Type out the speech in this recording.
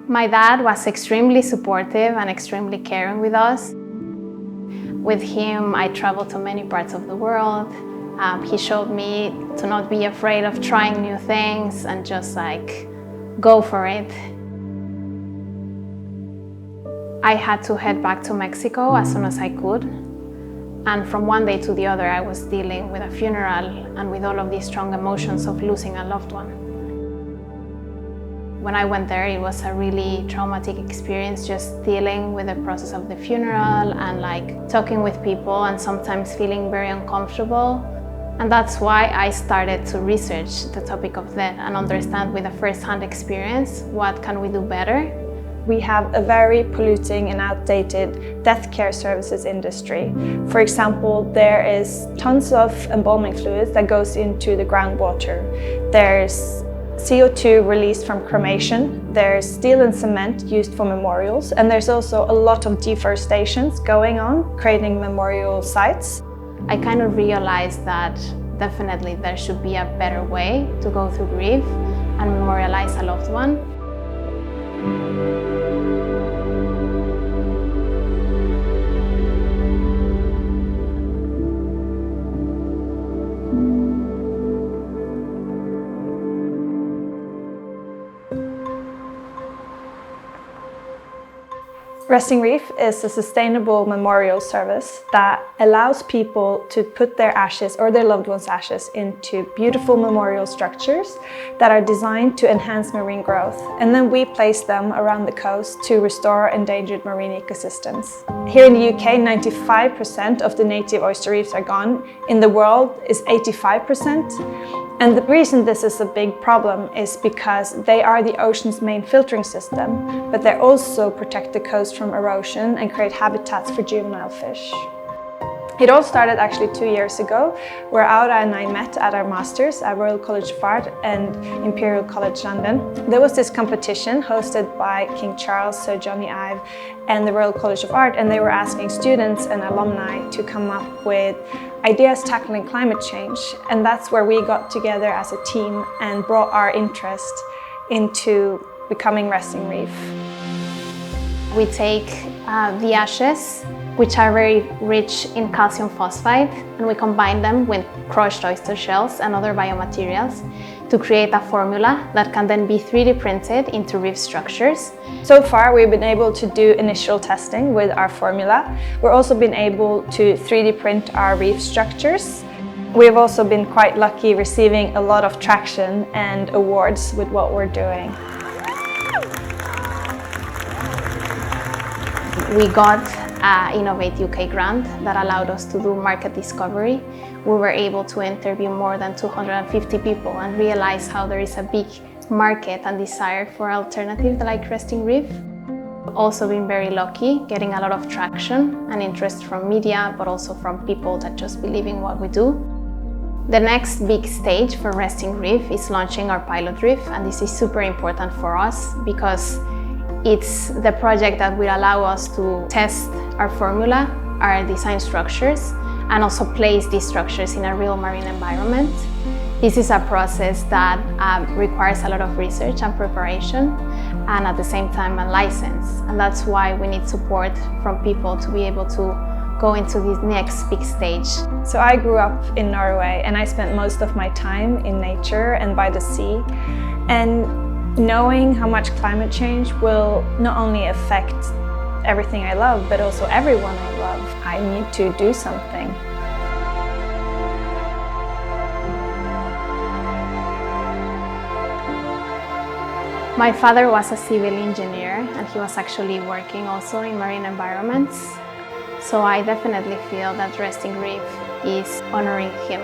My dad was extremely supportive and extremely caring with us. With him, I traveled to many parts of the world. He showed me to not be afraid of trying new things and just go for it. I had to head back to Mexico as soon as I could. And from one day to the other, I was dealing with a funeral and with all of these strong emotions of losing a loved one. When I went there, it was a really traumatic experience, just dealing with the process of the funeral and talking with people and sometimes feeling very uncomfortable. And that's why I started to research the topic of death and understand with a first-hand experience, what can we do better? We have a very polluting and outdated death care services industry. For example, there is tons of embalming fluids that goes into the groundwater. There's CO2 released from cremation, there's steel and cement used for memorials, and there's also a lot of deforestation going on, creating memorial sites. I kind of realized that definitely there should be a better way to go through grief and memorialize a loved one. Resting Reef is a sustainable memorial service that allows people to put their ashes or their loved ones' ashes into beautiful memorial structures that are designed to enhance marine growth. And then we place them around the coast to restore endangered marine ecosystems. Here in the UK, 95% of the native oyster reefs are gone. In the world is 85%. And the reason this is a big problem is because they are the ocean's main filtering system, but they also protect the coast from erosion and create habitats for juvenile fish. It all started actually 2 years ago, where Aura and I met at our masters at Royal College of Art and Imperial College London. There was this competition hosted by King Charles, Sir Johnny Ive and the Royal College of Art, and they were asking students and alumni to come up with ideas tackling climate change. And that's where we got together as a team and brought our interest into becoming Resting Reef. We take the ashes, which are very rich in calcium phosphide, and we combine them with crushed oyster shells and other biomaterials to create a formula that can then be 3D printed into reef structures. So far, we've been able to do initial testing with our formula. We've also been able to 3D print our reef structures. We've also been quite lucky receiving a lot of traction and awards with what we're doing. We got an Innovate UK grant that allowed us to do market discovery. We were able to interview more than 250 people and realize how there is a big market and desire for alternatives like Resting Reef. We've also been very lucky getting a lot of traction and interest from media, but also from people that just believe in what we do. The next big stage for Resting Reef is launching our pilot reef, and this is super important for us because it's the project that will allow us to test our formula, our design structures, and also place these structures in a real marine environment. This is a process that requires a lot of research and preparation, and at the same time a license. And that's why we need support from people to be able to go into this next big stage. So I grew up in Norway and I spent most of my time in nature and by the sea. And knowing how much climate change will not only affect everything I love, but also everyone I love, I need to do something. My father was a civil engineer and he was actually working also in marine environments. So I definitely feel that Resting Reef is honoring him.